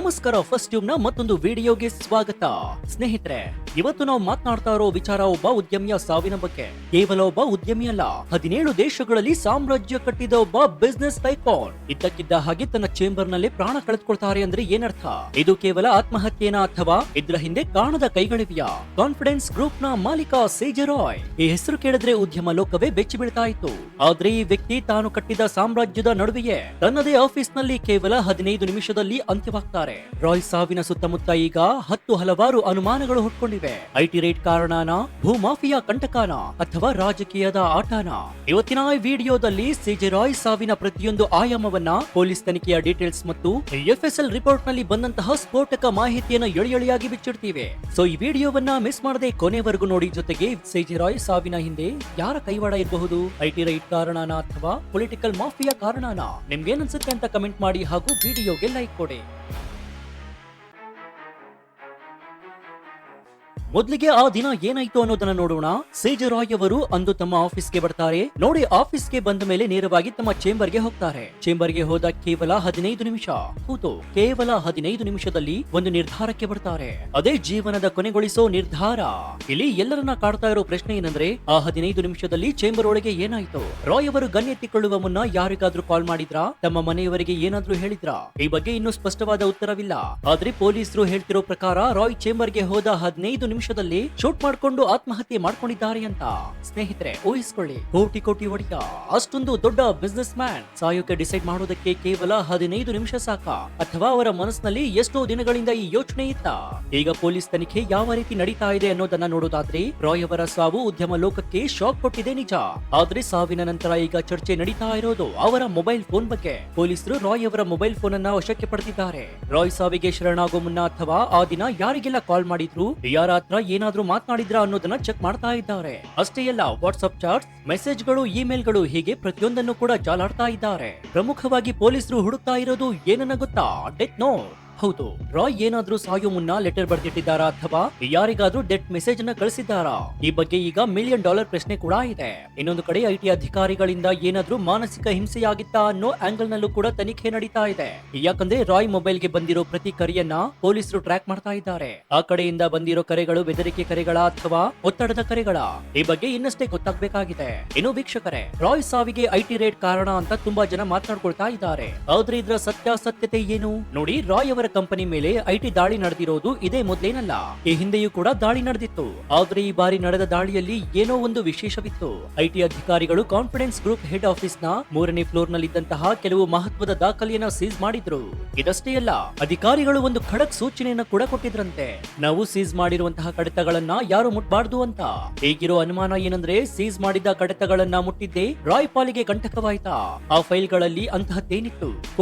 ನಮಸ್ಕಾರ, first tube ನ ಮತ್ತೊಂದು ವಿಡಿಯೋಗೆ ಸ್ವಾಗತ. ಸ್ನೇಹಿತರೆ, ಇವತ್ತು ನಾವು ಮಾತನಾಡ್ತಾ ಇರೋ ವಿಚಾರ ಒಬ್ಬ ಉದ್ಯಮಿಯ ಸಾವಿನ ಬಗ್ಗೆ. ಕೇವಲ ಒಬ್ಬ ಉದ್ಯಮಿ ಅಲ್ಲ, 17 ದೇಶಗಳಲ್ಲಿ ಸಾಮ್ರಾಜ್ಯ ಕಟ್ಟಿದ ಒಬ್ಬ ಬಿಸ್ನೆಸ್ ಟೈಕೋನ್ ಇದ್ದಕ್ಕಿದ್ದ ಹಾಗೆ ತನ್ನ ಚೇಂಬರ್ ನಲ್ಲಿ ಪ್ರಾಣ ಕಳೆದುಕೊಳ್ತಾರೆ ಅಂದ್ರೆ ಏನರ್ಥ? ಇದು ಕೇವಲ ಆತ್ಮಹತ್ಯೆನಾ ಅಥವಾ ಇದ್ರ ಹಿಂದೆ ಕಾಣದ ಕೈಗಳಿವೆಯಾ? ಕಾನ್ಫಿಡೆನ್ಸ್ ಗ್ರೂಪ್ ನ ಮಾಲೀಕ ಸೇಜೆ ರಾಯ್, ಈ ಹೆಸರು ಕೇಳಿದ್ರೆ ಉದ್ಯಮ ಲೋಕವೇ ಬೆಚ್ಚಿ ಬೀಳ್ತಾ ಇತ್ತು. ಆದ್ರೆ ಈ ವ್ಯಕ್ತಿ ತಾನು ಕಟ್ಟಿದ ಸಾಮ್ರಾಜ್ಯದ ನಡುವೆಯೇ ತನ್ನದೇ ಆಫೀಸ್ ನಲ್ಲಿ ಕೇವಲ 15 ನಿಮಿಷದಲ್ಲಿ ಅಂತ್ಯವಾಗ್ತಾರೆ. ರಾಯ್ ಸಾವಿನ ಸುತ್ತಮುತ್ತ ಈಗ ಹಲವಾರು ಅನುಮಾನಗಳು ಹುಟ್ಕೊಂಡಿವೆ. ಐಟಿ ರೇಟ್ ಕಾರಣನ, ಭೂಮಾಫಿಯಾ ಕಂಟಕನ ಅಥವಾ ರಾಜಕೀಯದ ಆಟನ? ಇವತ್ತಿನ ಈ ವಿಡಿಯೋದಲ್ಲಿ ಸೇಜೆ ರಾಯ್ ಸಾವಿನ ಪ್ರತಿಯೊಂದು ಆಯಾಮವನ್ನ, ಪೊಲೀಸ್ ತನಿಖೆಯ ಡೀಟೇಲ್ಸ್ ಮತ್ತು FSL ರಿಪೋರ್ಟ್ ನಲ್ಲಿ ಬಂದಂತಹ ಸ್ಫೋಟಕ ಮಾಹಿತಿಯನ್ನು ಎಳೆಯಾಗಿ ಬಿಚ್ಚಿಡ್ತೀವಿ. ಸೊ ಈ ವಿಡಿಯೋವನ್ನ ಮಿಸ್ ಮಾಡದೆ ಕೊನೆವರೆಗೂ ನೋಡಿ. ಜೊತೆಗೆ ಸೇಜೆ ರಾಯ್ ಸಾವಿನ ಹಿಂದೆ ಯಾರ ಕೈವಾಡ ಇರಬಹುದು? ಐಟಿ ರೈಟ್ ಕಾರಣನ ಅಥವಾ ಪೊಲಿಟಿಕಲ್ ಮಾಫಿಯಾ ಕಾರಣನ? ನಿಮ್ಗೇನನ್ಸುತ್ತೆ ಅಂತ ಕಮೆಂಟ್ ಮಾಡಿ ಹಾಗೂ ವಿಡಿಯೋಗೆ ಲೈಕ್ ಕೊಡಿ. ಮೊದಲಿಗೆ ಆ ದಿನ ಏನಾಯ್ತು ಅನ್ನೋದನ್ನ ನೋಡೋಣ. ಸೇಜೆ ರಾಯ್ ಅವರು ಅಂದು ತಮ್ಮ ಆಫೀಸ್ಗೆ ಬರ್ತಾರೆ. ನೋಡಿ, ಆಫೀಸ್ಗೆ ಬಂದ ಮೇಲೆ ನೇರವಾಗಿ ತಮ್ಮ ಚೇಂಬರ್ಗೆ ಹೋಗ್ತಾರೆ. ಚೇಂಬರ್ಗೆ ಹೋದ ಕೇವಲ 15 ನಿಮಿಷ, ಹೌದು, ಕೇವಲ 15 ನಿಮಿಷದಲ್ಲಿ ಒಂದು ನಿರ್ಧಾರಕ್ಕೆ ಬರ್ತಾರೆ. ಅದೇ ಜೀವನದ ಕೊನೆಗೊಳಿಸೋ ನಿರ್ಧಾರ. ಇಲ್ಲಿ ಎಲ್ಲರನ್ನ ಕಾಡ್ತಾ ಇರೋ ಪ್ರಶ್ನೆ ಏನಂದ್ರೆ, ಆ 15 ನಿಮಿಷದಲ್ಲಿ ಚೇಂಬರ್ ಒಳಗೆ ಏನಾಯ್ತು? ರಾಯ್ ಅವರು ಗನ್ನೆತ್ತಿಕೊಳ್ಳುವ ಮುನ್ನ ಯಾರಿಗಾದ್ರೂ ಕಾಲ್ ಮಾಡಿದ್ರಾ? ತಮ್ಮ ಮನೆಯವರಿಗೆ ಏನಾದ್ರೂ ಹೇಳಿದ್ರಾ? ಈ ಬಗ್ಗೆ ಇನ್ನೂ ಸ್ಪಷ್ಟವಾದ ಉತ್ತರವಿಲ್ಲ. ಆದ್ರೆ ಪೊಲೀಸರು ಹೇಳ್ತಿರೋ ಪ್ರಕಾರ ರಾಯ್ ಚೇಂಬರ್ಗೆ ಹೋದ 15 ನಿಮಿಷದಲ್ಲಿ ಶೂಟ್ ಮಾಡ್ಕೊಂಡು ಆತ್ಮಹತ್ಯೆ ಮಾಡ್ಕೊಂಡಿದ್ದಾರೆ ಅಂತ. ಸ್ನೇಹಿತರೆ, ಊಹಿಸ್ಕೊಳ್ಳಿ, ಕೋಟಿ ಒಡೆಯ, ಅಷ್ಟೊಂದು ದೊಡ್ಡ ಬಿಸ್ನೆಸ್ ಮ್ಯಾನ್ ಸಾಯೋಕೆ ಡಿಸೈಡ್ ಮಾಡೋದಕ್ಕೆ ಕೇವಲ 15 ನಿಮಿಷ ಸಾಕ? ಅಥವಾ ಅವರ ಮನಸ್ಸಿನಲ್ಲಿ ಎಷ್ಟೋ ದಿನಗಳಿಂದ ಈ ಯೋಚನೆ ಇತ್ತ? ಈಗ ಪೊಲೀಸ್ ತನಿಖೆ ಯಾವ ರೀತಿ ನಡೀತಾ ಇದೆ ಅನ್ನೋದನ್ನ ನೋಡೋದಾದ್ರೆ, ರಾಯ್ ಅವರ ಸಾವು ಉದ್ಯಮ ಲೋಕಕ್ಕೆ ಶಾಕ್ ಕೊಟ್ಟಿದೆ ನಿಜ. ಆದ್ರೆ ಸಾವಿನ ನಂತರ ಈಗ ಚರ್ಚೆ ನಡೀತಾ ಇರೋದು ಅವರ ಮೊಬೈಲ್ ಫೋನ್ ಬಗ್ಗೆ. ಪೊಲೀಸರು ರಾಯ್ ಅವರ ಮೊಬೈಲ್ ಫೋನ್ ಅನ್ನ ವಶಕ್ಕೆ ಪಡೆದಿದ್ದಾರೆ. ರಾಯ್ ಸಾವಿಗೆ ಶರಣಾಗೋ ಮುನ್ನ ಅಥವಾ ಆ ದಿನ ಯಾರಿಗೆಲ್ಲ ಕಾಲ್ ಮಾಡಿದ್ರು, ಯಾರ ಹತ್ರ ಏನಾದ್ರೂ ಮಾತನಾಡಿದ್ರ ಅನ್ನೋದನ್ನ ಚೆಕ್ ಮಾಡ್ತಾ ಇದ್ದಾರೆ. ಅಷ್ಟೇ ಅಲ್ಲ, ವಾಟ್ಸ್ಆಪ್ ಚಾಟ್ಸ್, ಮೆಸೇಜ್ಗಳು, ಇಮೇಲ್ಗಳು, ಹೀಗೆ ಪ್ರತಿಯೊಂದನ್ನು ಕೂಡ ಜಾಲಾಡ್ತಾ ಇದ್ದಾರೆ. ಪ್ರಮುಖವಾಗಿ ಪೊಲೀಸರು ಹುಡುಕ್ತಾ ಇರೋದು ಏನನ್ನ ಗೊತ್ತಾ? Death note. ಹೌದು, ರಾಯ್ ಏನಾದ್ರೂ ಸಾಯೋ ಮುನ್ನ ಲೆಟರ್ ಬರ್ದಿಟ್ಟಿದ್ದಾರಾ ಅಥವಾ ಯಾರಿಗಾದ್ರೂ ಡೆತ್ ಮೆಸೇಜ್ ಅನ್ನ ಕಳಿಸಿದ್ದಾರಾ? ಈ ಬಗ್ಗೆ ಈಗ $1 ಮಿಲಿಯನ್ ಪ್ರಶ್ನೆ ಕೂಡ ಇದೆ. ಇನ್ನೊಂದು ಕಡೆ ಐಟಿ ಅಧಿಕಾರಿಗಳಿಂದ ಏನಾದ್ರೂ ಮಾನಸಿಕ ಹಿಂಸೆಯಾಗಿತ್ತಾ ಅನ್ನೋ ಆಂಗಲ್ ನಲ್ಲೂ ಕೂಡ ತನಿಖೆ ನಡೀತಾ ಇದೆ. ಯಾಕಂದ್ರೆ ರಾಯ್ ಮೊಬೈಲ್ ಗೆ ಬಂದಿರೋ ಪ್ರತಿ ಕರೆಯನ್ನ ಪೊಲೀಸರು ಟ್ರ್ಯಾಕ್ ಮಾಡ್ತಾ ಇದ್ದಾರೆ. ಆ ಕಡೆಯಿಂದ ಬಂದಿರೋ ಕರೆಗಳು ಬೆದರಿಕೆ ಕರೆಗಳ ಅಥವಾ ಒತ್ತಡದ ಕರೆಗಳ? ಈ ಬಗ್ಗೆ ಇನ್ನಷ್ಟೇ ಗೊತ್ತಾಗಬೇಕಾಗಿದೆ. ಇನ್ನು ವೀಕ್ಷಕರೇ, ರಾಯ್ ಸಾವಿಗೆ ಐಟಿ ರೇಟ್ ಕಾರಣ ಅಂತ ತುಂಬಾ ಜನ ಮಾತನಾಡ್ಕೊಳ್ತಾ ಇದ್ದಾರೆ. ಆದ್ರೆ ಇದರ ಸತ್ಯಾಸತ್ಯತೆ ಏನು? ನೋಡಿ, ರಾಯ್ ಅವರ ಕಂಪನಿ ಮೇಲೆ ಐಟಿ ದಾಳಿ ನಡೆದಿರೋದು ಇದೇ ಮೊದಲೇನಲ್ಲ. ಈ ಹಿಂದೆಯೂ ಕೂಡ ದಾಳಿ ನಡೆದಿತ್ತು. ಆದ್ರೆ ಈ ಬಾರಿ ನಡೆದ ದಾಳಿಯಲ್ಲಿ ಏನೋ ಒಂದು ವಿಶೇಷವಿತ್ತು. ಐಟಿ ಅಧಿಕಾರಿಗಳು ಕಾನ್ಫಿಡೆನ್ಸ್ ಗ್ರೂಪ್ ಹೆಡ್ ಆಫೀಸ್ ನ 3ನೇ ಫ್ಲೋರ್ ನಲ್ಲಿದ್ದಂತಹ ಕೆಲವು ಮಹತ್ವದ ದಾಖಲೆಯನ್ನ ಸೀಸ್ ಮಾಡಿದ್ರು. ಇದಷ್ಟೇ ಅಲ್ಲ, ಅಧಿಕಾರಿಗಳು ಒಂದು ಖಡಕ್ ಸೂಚನೆಯನ್ನ ಕೂಡ ಕೊಟ್ಟಿದ್ರಂತೆ. ನಾವು ಸೀಸ್ ಮಾಡಿರುವಂತಹ ಕಡತಗಳನ್ನ ಯಾರು ಮುಟ್ಬಾರ್ದು ಅಂತ. ಹೇಗಿರೋ ಅನುಮಾನ ಏನಂದ್ರೆ, ಸೀಸ್ ಮಾಡಿದ ಕಡತಗಳನ್ನ ಮುಟ್ಟಿದ್ದೆ ರಾಯ್ ಪಾಲಿಗೆ ಕಂಟಕವಾಯ್ತಾ? ಆ ಫೈಲ್ ಗಳಲ್ಲಿ ಅಂತಹದ್ದೇನಿತ್ತು?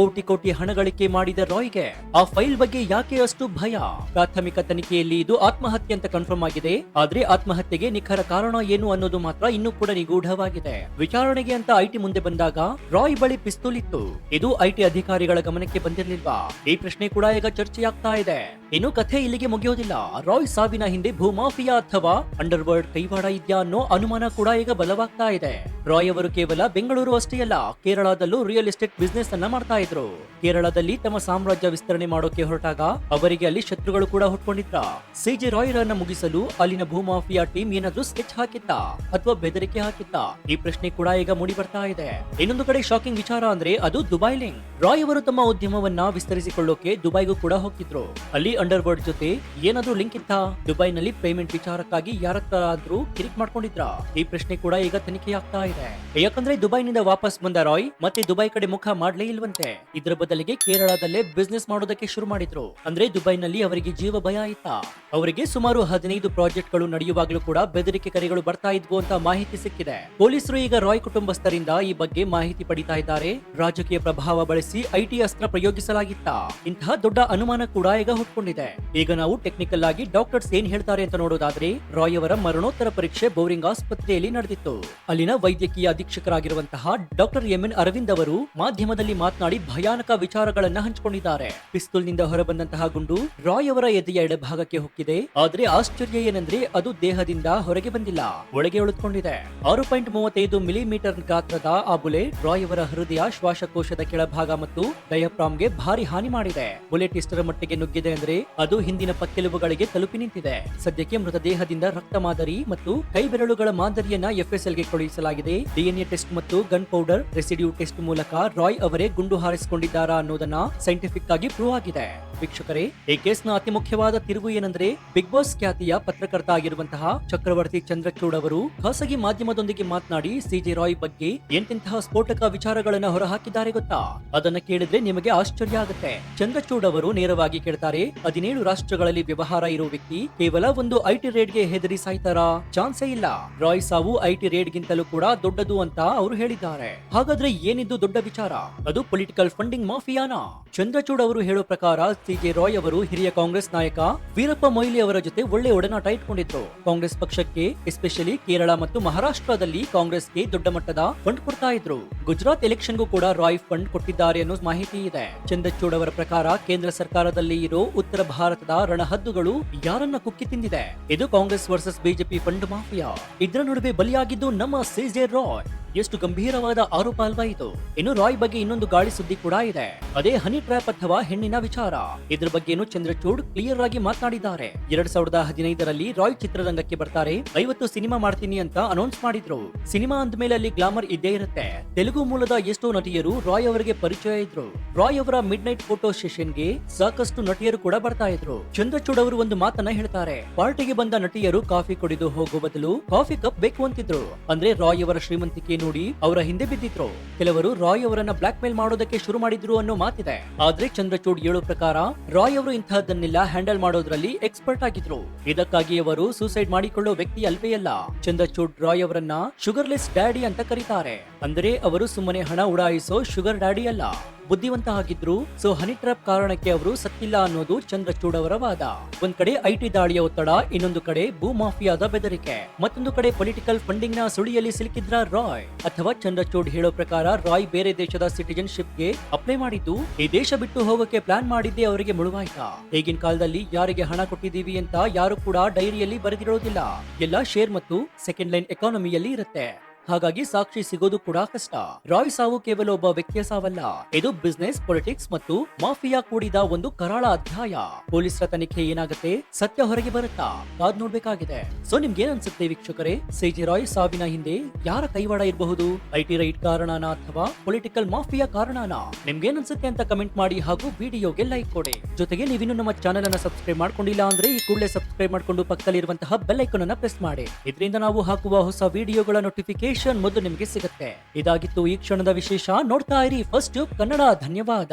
ಕೋಟಿ ಹಣ ಗಳಿಕೆ ಮಾಡಿದ ರಾಯ್ಗೆ ಆ ಫೈಲ್ ಬಗ್ಗೆ ಯಾಕೆ ಅಷ್ಟು ಭಯ? ಪ್ರಾಥಮಿಕ ತನಿಖೆಯಲ್ಲಿ ಇದು ಆತ್ಮಹತ್ಯೆ ಅಂತ ಕನ್ಫರ್ಮ್ ಆಗಿದೆ. ಆದ್ರೆ ಆತ್ಮಹತ್ಯೆಗೆ ನಿಖರ ಕಾರಣ ಏನು ಅನ್ನೋದು ಮಾತ್ರ ಇನ್ನೂ ಕೂಡ ನಿಗೂಢವಾಗಿದೆ. ವಿಚಾರಣೆಗೆ ಅಂತ ಐಟಿ ಮುಂದೆ ಬಂದಾಗ ರಾಯ್ ಬಳಿ ಪಿಸ್ತೂಲ್ ಇತ್ತು. ಇದು ಐಟಿ ಅಧಿಕಾರಿಗಳ ಗಮನಕ್ಕೆ ಬಂದಿರಲಿಲ್ವಾ? ಈ ಪ್ರಶ್ನೆ ಕೂಡ ಈಗ ಚರ್ಚೆಯಾಗ್ತಾ ಇದೆ. ಇನ್ನು ಕಥೆ ಇಲ್ಲಿಗೆ ಮುಗಿಯೋದಿಲ್ಲ. ರಾಯ್ ಸಾವಿನ ಹಿಂದೆ ಭೂಮಾಫಿಯಾ ಅಥವಾ ಅಂಡರ್ ವರ್ಲ್ಡ್ ಕೈವಾಡ ಇದೆಯಾ ಅನ್ನೋ ಅನುಮಾನ ಕೂಡ ಈಗ ಬಲವಾಗ್ತಾ ಇದೆ. ರಾಯ್ ಅವರು ಕೇವಲ ಬೆಂಗಳೂರು ಅಷ್ಟೇ ಅಲ್ಲ, ಕೇರಳದಲ್ಲೂ ರಿಯಲ್ ಎಸ್ಟೇಟ್ ಬಿಸ್ನೆಸ್ ಅನ್ನ ಮಾಡ್ತಾ ಇದ್ರು. ಕೇರಳದಲ್ಲಿ ತಮ್ಮ ಸಾಮ್ರಾಜ್ಯ ವಿಸ್ತರಣೆ ಮಾಡೋಕೆ ಹೊರಟಾಗ ಅವರಿಗೆ ಅಲ್ಲಿ ಶತ್ರುಗಳು ಕೂಡ ಹುಟ್ಕೊಂಡಿದ್ರ. ಸೇಜೆ ರಾಯ್ ರನ್ನ ಮುಗಿಸಲು ಅಲ್ಲಿನ ಭೂಮಾಫಿಯಾ ಟೀಮ್ ಏನಾದ್ರೂ ಸ್ಕೆಚ್ ಹಾಕಿತ್ತ ಅಥವಾ ಬೆದರಿಕೆ ಹಾಕಿತ್ತ? ಈ ಪ್ರಶ್ನೆ ಕೂಡ ಈಗ ಮೂಡಿ ಬರ್ತಾ ಇದೆ. ಇನ್ನೊಂದು ಕಡೆ ಶಾಕಿಂಗ್ ವಿಚಾರ ಅಂದ್ರೆ ಅದು ದುಬೈ ಲಿಂಕ್. ರಾಯ್ ಅವರು ತಮ್ಮ ಉದ್ಯಮವನ್ನ ವಿಸ್ತರಿಸಿಕೊಳ್ಳೋಕೆ ದುಬೈಗೂ ಕೂಡ ಹೋಗಿದ್ರು. ಅಲ್ಲಿ ಅಂಡರ್ ವರ್ಲ್ಡ್ ಜೊತೆ ಏನಾದ್ರೂ ಲಿಂಕ್ ಇತ್ತ? ದುಬೈನಲ್ಲಿ ಪೇಮೆಂಟ್ ವಿಚಾರಕ್ಕಾಗಿ ಯಾರತ್ತಾದ್ರೂ ಕಿರಿಕ್ ಮಾಡ್ಕೊಂಡಿದ್ರ? ಈ ಪ್ರಶ್ನೆ ಕೂಡ ಈಗ ತನಿಖೆಯಾಗ್ತಾ ಇದೆ. ಯಾಕಂದ್ರೆ ದುಬೈನಿಂದ ವಾಪಸ್ ಬಂದ ರಾಯ್ ಮತ್ತೆ ದುಬೈ ಕಡೆ ಮುಖ ಮಾಡ್ಲೇ ಇಲ್ವಂತೆ. ಇದರ ಬದಲಿಗೆ ಕೇರಳದಲ್ಲೇ ಬಿಸ್ನೆಸ್ ಮಾಡೋದಕ್ಕೆ ಶುರು ಮಾಡಿದ್ರು. ಅಂದ್ರೆ ದುಬೈನಲ್ಲಿ ಅವರಿಗೆ ಜೀವ ಭಯ ಆಯ್ತಾ? ಅವರಿಗೆ ಸುಮಾರು 15 ಪ್ರಾಜೆಕ್ಟ್ ಗಳು ನಡೆಯುವಾಗಲೂ ಕೂಡ ಬೆದರಿಕೆ ಕರೆಗಳು ಬರ್ತಾ ಇದ್ವು ಅಂತ ಮಾಹಿತಿ ಸಿಕ್ಕಿದೆ. ಪೊಲೀಸರು ಈಗ ರಾಯ್ ಕುಟುಂಬಸ್ಥರಿಂದ ಈ ಬಗ್ಗೆ ಮಾಹಿತಿ ಪಡಿತಾ ಇದ್ದಾರೆ. ರಾಜಕೀಯ ಪ್ರಭಾವ ಬಳಸಿ ಐಟಿ ಅಸ್ತ್ರ ಪ್ರಯೋಗಿಸಲಾಗಿತ್ತ? ಇಂತಹ ದೊಡ್ಡ ಅನುಮಾನ ಕೂಡ ಈಗ ಹುಟ್ಕೊಂಡಿದೆ. ಈಗ ನಾವು ಟೆಕ್ನಿಕಲ್ ಆಗಿ ಡಾಕ್ಟರ್ಸ್ ಏನ್ ಹೇಳ್ತಾರೆ ಅಂತ ನೋಡೋದಾದ್ರೆ, ರಾಯ್ ಅವರ ಮರಣೋತ್ತರ ಪರೀಕ್ಷೆ ಬೌರಿಂಗ್ ಆಸ್ಪತ್ರೆಯಲ್ಲಿ ನಡೆದಿತ್ತು. ಅಲ್ಲಿನ ವೈದ್ಯ ವೈದ್ಯಕೀಯ ಅಧೀಕ್ಷಕರಾಗಿರುವಂತಹ ಡಾಕ್ಟರ್ ಎಂಎನ್ ಅರವಿಂದ್ ಅವರು ಮಾಧ್ಯಮದಲ್ಲಿ ಮಾತನಾಡಿ ಭಯಾನಕ ವಿಚಾರಗಳನ್ನ ಹಂಚಿಕೊಂಡಿದ್ದಾರೆ. ಪಿಸ್ತೂಲ್ನಿಂದ ಹೊರಬಂದಂತಹ ಗುಂಡು ರಾಯ್ ಅವರ ಎದೆಯ ಎಡಭಾಗಕ್ಕೆ ಹೊಕ್ಕಿದೆ. ಆದ್ರೆ ಆಶ್ಚರ್ಯ ಏನಂದ್ರೆ ಅದು ದೇಹದಿಂದ ಹೊರಗೆ ಬಂದಿಲ್ಲ, ಒಳಗೆ ಉಳಿದುಕೊಂಡಿದೆ. 6.35 ಮಿಲಿಮೀಟರ್ ಗಾತ್ರದ ಆ ಬುಲೆಟ್ ರಾಯ್ ಅವರ ಹೃದಯ, ಶ್ವಾಸಕೋಶದ ಕೆಳಭಾಗ ಮತ್ತು ಡಯಾಫ್ರಾಮ್ಗೆ ಭಾರಿ ಹಾನಿ ಮಾಡಿದೆ. ಬುಲೆಟ್ ಇಷ್ಟರ ಮಟ್ಟಿಗೆ ನುಗ್ಗಿದೆ ಅಂದ್ರೆ ಅದು ಹಿಂದಿನ ಪಕ್ಕೆಲುಬುಗಳಿಗೆ ತಲುಪಿ ನಿಂತಿದೆ. ಸದ್ಯಕ್ಕೆ ಮೃತದೇಹದಿಂದ ರಕ್ತ ಮಾದರಿ ಮತ್ತು ಕೈ ಬೆರಳುಗಳ ಮಾದರಿಯನ್ನ ಎಫ್ಎಸ್ಎಲ್ಗೆ ಕಳುಹಿಸಲಾಗಿದೆ. ಡಿಎನ್ಎ ಟೆಸ್ಟ್ ಮತ್ತು ಗನ್ ಪೌಡರ್ ರೆಸಿಡ್ಯೂ ಟೆಸ್ಟ್ ಮೂಲಕ ರಾಯ್ ಅವರೇ ಗುಂಡು ಹಾರಿಸಿಕೊಂಡಿದ್ದಾರಾ ಅನ್ನೋದನ್ನ ಸೈಂಟಿಫಿಕ್ ಆಗಿ ಪ್ರೂವ್ ಆಗಿದೆ. ವೀಕ್ಷಕರೇ, ಈ ಕೇಸ್ನ ಅತಿ ಮುಖ್ಯವಾದ ತಿರುವು ಏನಂದ್ರೆ ಬಿಗ್ ಬಾಸ್ ಖ್ಯಾತಿಯ ಪತ್ರಕರ್ತ ಆಗಿರುವಂತಹ ಚಕ್ರವರ್ತಿ ಚಂದ್ರಚೂಡ್ ಅವರು ಖಾಸಗಿ ಮಾಧ್ಯಮದೊಂದಿಗೆ ಮಾತನಾಡಿ ಸಿಜೆ ರಾಯ್ ಬಗ್ಗೆ ಎಂತೆಂತಹ ಸ್ಫೋಟಕ ವಿಚಾರಗಳನ್ನ ಹೊರಹಾಕಿದ್ದಾರೆ ಗೊತ್ತಾ? ಅದನ್ನ ಕೇಳಿದ್ರೆ ನಿಮಗೆ ಆಶ್ಚರ್ಯ ಆಗುತ್ತೆ. ಚಂದ್ರಚೂಡ್ ಅವರು ನೇರವಾಗಿ ಕೇಳ್ತಾರೆ, 17 ರಾಷ್ಟ್ರಗಳಲ್ಲಿ ವ್ಯವಹಾರ ಇರೋ ವ್ಯಕ್ತಿ ಕೇವಲ ಒಂದು ಐಟಿ ರೇಡ್ಗೆ ಹೆದರಿ ಸಾಯ್ತಾರಾ? ಚಾನ್ಸೇ ಇಲ್ಲ. ರಾಯ್ ಸಾವು ಐಟಿ ರೇಡ್ ಗಿಂತಲೂ ಕೂಡ ದೊಡ್ಡದು ಅಂತ ಅವರು ಹೇಳಿದ್ದಾರೆ. ಹಾಗಾದ್ರೆ ಏನಿದ್ದು ದೊಡ್ಡ ವಿಚಾರ? ಅದು ಪೊಲಿಟಿಕಲ್ ಫಂಡಿಂಗ್ ಮಾಫಿಯಾನಾ? ಚಂದ್ರಚೂಡ್ ಅವರು ಹೇಳೋ ಪ್ರಕಾರ ಸಿಜೆ ರಾಯ್ ಅವರು ಹಿರಿಯ ಕಾಂಗ್ರೆಸ್ ನಾಯಕ ವೀರಪ್ಪ ಮೊಯ್ಲಿ ಅವರ ಜೊತೆ ಒಳ್ಳೆ ಒಡನಾಟ ಇಟ್ಕೊಂಡಿದ್ರು. ಕಾಂಗ್ರೆಸ್ ಪಕ್ಷಕ್ಕೆ ಎಸ್ಪೆಷಲಿ ಕೇರಳ ಮತ್ತು ಮಹಾರಾಷ್ಟ್ರದಲ್ಲಿ ಕಾಂಗ್ರೆಸ್ಗೆ ದೊಡ್ಡ ಮಟ್ಟದ ಫಂಡ್ ಕೊಡ್ತಾ ಇದ್ರು. ಗುಜರಾತ್ ಎಲೆಕ್ಷನ್ಗೂ ಕೂಡ ರಾಯ್ ಫಂಡ್ ಕೊಟ್ಟಿದ್ದಾರೆ ಅನ್ನೋ ಮಾಹಿತಿ ಇದೆ. ಚಂದ್ರಚೂಡ್ ಅವರ ಪ್ರಕಾರ ಕೇಂದ್ರ ಸರ್ಕಾರದಲ್ಲಿ ಇರೋ ಉತ್ತರ ಭಾರತದ ರಣಹದ್ದುಗಳು ಯಾರನ್ನ ಕುಕ್ಕಿ ತಿಂದಿದೆ. ಇದು Congress versus BJP fund mafia. ಇದರ ನಡುವೆ ಬಲಿಯಾಗಿದ್ದು ನಮ್ಮ ಸಿಜೆ ರಾಯ್. ಎಷ್ಟು ಗಂಭೀರವಾದ ಆರೋಪ ಅಲ್ವಾ ಇದು? ಇನ್ನು ರಾಯ್ ಬಗ್ಗೆ ಇನ್ನೊಂದು ಗಾಳಿ ಸುದ್ದಿ ಕೂಡ ಇದೆ. ಅದೇ ಹನಿ ಟ್ರ್ಯಾಪ್ ಅಥವಾ ಹೆಣ್ಣಿನ ವಿಚಾರ. ಇದ್ರ ಬಗ್ಗೆನೂ ಚಂದ್ರಚೂಡ್ ಕ್ಲಿಯರ್ ಆಗಿ ಮಾತನಾಡಿದ್ದಾರೆ. 2015ರಲ್ಲಿ ರಾಯ್ ಚಿತ್ರರಂಗಕ್ಕೆ ಬರ್ತಾರೆ. 50 ಸಿನಿಮಾ ಮಾಡ್ತೀನಿ ಅಂತ ಅನೌನ್ಸ್ ಮಾಡಿದ್ರು. ಸಿನಿಮಾ ಅಂದ್ಮೇಲೆ ಅಲ್ಲಿ ಗ್ಲಾಮರ್ ಇದ್ದೇ ಇರುತ್ತೆ. ತೆಲುಗು ಮೂಲದ ಎಷ್ಟೋ ನಟಿಯರು ರಾಯ್ ಅವರಿಗೆ ಪರಿಚಯ ಇದ್ರು. ರಾಯ್ ಅವರ ಮಿಡ್ ನೈಟ್ ಫೋಟೋ ಸೆಷನ್ಗೆ ಸಾಕಷ್ಟು ನಟಿಯರು ಕೂಡ ಬರ್ತಾ ಇದ್ರು. ಚಂದ್ರಚೂಡ್ ಅವರು ಒಂದು ಮಾತನ್ನ ಹೇಳ್ತಾರೆ, ಪಾರ್ಟಿಗೆ ಬಂದ ನಟಿಯರು ಕಾಫಿ ಕುಡಿದು ಹೋಗೋ ಬದಲು ಕಾಫಿ ಕಪ್ ಬೇಕು ಅಂತಿದ್ರು. ಅಂದ್ರೆ ರಾಯ್ ಅವರ ಶ್ರೀಮಂತಿಕೆ ನೋಡಿ ಅವರ ಹಿಂದೆ ಬಿದ್ದಿದ್ರು. ಕೆಲವರು ರಾಯ್ ಅವರನ್ನ ಬ್ಲಾಕ್ ಮೇಲ್ ಮಾಡೋದಕ್ಕೆ ಶುರು ಮಾಡಿದ್ರು ಅನ್ನೋ ಮಾತಿದೆ. ಆದ್ರೆ ಚಂದ್ರಚೂಡ್ ಹೇಳೋ ಪ್ರಕಾರ ರಾಯ್ ಅವರು ಇಂತಹದನ್ನೆಲ್ಲ ಹ್ಯಾಂಡಲ್ ಮಾಡೋದ್ರಲ್ಲಿ ಎಕ್ಸ್ಪರ್ಟ್ ಆಗಿದ್ರು. ಇದಕ್ಕಾಗಿ ಅವರು ಸೂಸೈಡ್ ಮಾಡಿಕೊಳ್ಳೋ ವ್ಯಕ್ತಿ ಅಲ್ವೇ ಅಲ್ಲ. ಚಂದ್ರಚೂಡ್ ರಾಯ್ ಅವರನ್ನ ಶುಗರ್ಲೆಸ್ ಡ್ಯಾಡಿ ಅಂತ ಕರೀತಾರೆ. ಅಂದ್ರೆ ಅವರು ಸುಮ್ಮನೆ ಹಣ ಉಡಾಯಿಸೋ ಶುಗರ್ ಡ್ಯಾಡಿ ಅಲ್ಲ, ಬುದ್ಧಿವಂತ ಆಗಿದ್ರು. ಸೊ ಹನಿ ಟ್ರ್ಯಾಪ್ ಕಾರಣಕ್ಕೆ ಅವರು ಸತ್ತಿಲ್ಲ ಅನ್ನೋದು ಚಂದ್ರಚೂಡ್ ಅವರ ವಾದ. ಒಂದ್ ಕಡೆ ಐಟಿ ದಾಳಿಯ ಒತ್ತಡ, ಇನ್ನೊಂದು ಕಡೆ ಭೂ ಮಾಫಿಯಾದ ಬೆದರಿಕೆ, ಮತ್ತೊಂದು ಕಡೆ ಪೊಲಿಟಿಕಲ್ ಫಂಡಿಂಗ್ ನ ಸುಳಿಯಲ್ಲಿ ಸಿಲುಕಿದ್ರ ರಾಯ್. ಅಥವಾ ಚಂದ್ರಚೂಡ್ ಹೇಳೋ ಪ್ರಕಾರ ರಾಯ್ ಬೇರೆ ದೇಶದ ಸಿಟಿಜನ್ಶಿಪ್ಗೆ ಅಪ್ಲೈ ಮಾಡಿದ್ದು ಈ ದೇಶ ಬಿಟ್ಟು ಹೋಗೋಕೆ ಪ್ಲಾನ್ ಮಾಡಿದ್ದೆ ಅವರಿಗೆ ಮುಳುವಾಯ್ತಾ? ಈಗಿನ ಕಾಲದಲ್ಲಿ ಯಾರಿಗೆ ಹಣ ಕೊಟ್ಟಿದೀವಿ ಅಂತ ಯಾರು ಕೂಡ ಡೈರಿಯಲ್ಲಿ ಬರೆದಿರೋದಿಲ್ಲ. ಎಲ್ಲ ಶೇರ್ ಮತ್ತು ಸೆಕೆಂಡ್ ಲೈನ್ ಎಕಾನಮಿಯಲ್ಲಿ ಇರುತ್ತೆ. ಹಾಗಾಗಿ ಸಾಕ್ಷಿ ಸಿಗೋದು ಕೂಡ ಕಷ್ಟ. ರಾಯ್ ಸಾವು ಕೇವಲ ಒಬ್ಬ ವ್ಯಕ್ತಿಯ ಸಾವಲ್ಲ, ಇದು ಬಿಸ್ನೆಸ್, ಪೊಲಿಟಿಕ್ಸ್ ಮತ್ತು ಮಾಫಿಯಾ ಕೂಡಿದ ಒಂದು ಕರಾಳ ಅಧ್ಯಾಯ. ಪೊಲೀಸರ ತನಿಖೆ ಏನಾಗುತ್ತೆ, ಸತ್ಯ ಹೊರಗೆ ಬರುತ್ತಾ, ಕಾದ್ ನೋಡ್ಬೇಕಾಗಿದೆ. ಸೊ ನಿಮ್ಗೆ ಏನ್ ಅನ್ಸುತ್ತೆ ವೀಕ್ಷಕರೇ? ಸಿಜೆ ರಾಯ್ ಸಾವಿನ ಹಿಂದೆ ಯಾರ ಕೈವಾಡ ಇರಬಹುದು? ಐಟಿ ರೈಟ್ ಕಾರಣನಾ ಅಥವಾ ಪೊಲಿಟಿಕಲ್ ಮಾಫಿಯಾ ಕಾರಣನಾ? ನಿಮ್ಗೆ ಏನ್ ಅನ್ಸುತ್ತೆ ಅಂತ ಕಮೆಂಟ್ ಮಾಡಿ ಹಾಗೂ ವಿಡಿಯೋಗೆ ಲೈಕ್ ಕೊಡಿ. ಜೊತೆಗೆ ನೀವಿನ್ನು ನಮ್ಮ ಚಾನೆಲ್ ಅನ್ನ ಸಬ್ಸ್ಕ್ರೈಬ್ ಮಾಡ್ಕೊಂಡಿಲ್ಲ ಅಂದ್ರೆ ಈ ಕೂಡಲೇ ಸಬ್ಸ್ಕ್ರೈಬ್ ಮಾಡ್ಕೊಂಡು ಪಕ್ಕದಲ್ಲಿರುವಂತಹ ಬೆಲ್ ಐಕಾನ್ ಅನ್ನ ಪ್ರೆಸ್ ಮಾಡಿ. ಇದರಿಂದ ನಾವು ಹಾಕುವ ಹೊಸ ವಿಡಿಯೋಗಳ ನೋಟಿಫಿಕೇಶನ್ ಮೊದಲು ನಿಮಗೆ ಸಿಗುತ್ತೆ. ಇದಾಗಿತ್ತು ಈ ಕ್ಷಣದ ವಿಶೇಷ. ನೋಡ್ತಾ ಇರಿ ಫಸ್ಟ್ ಟ್ಯೂಬ್ ಕನ್ನಡ. ಧನ್ಯವಾದ.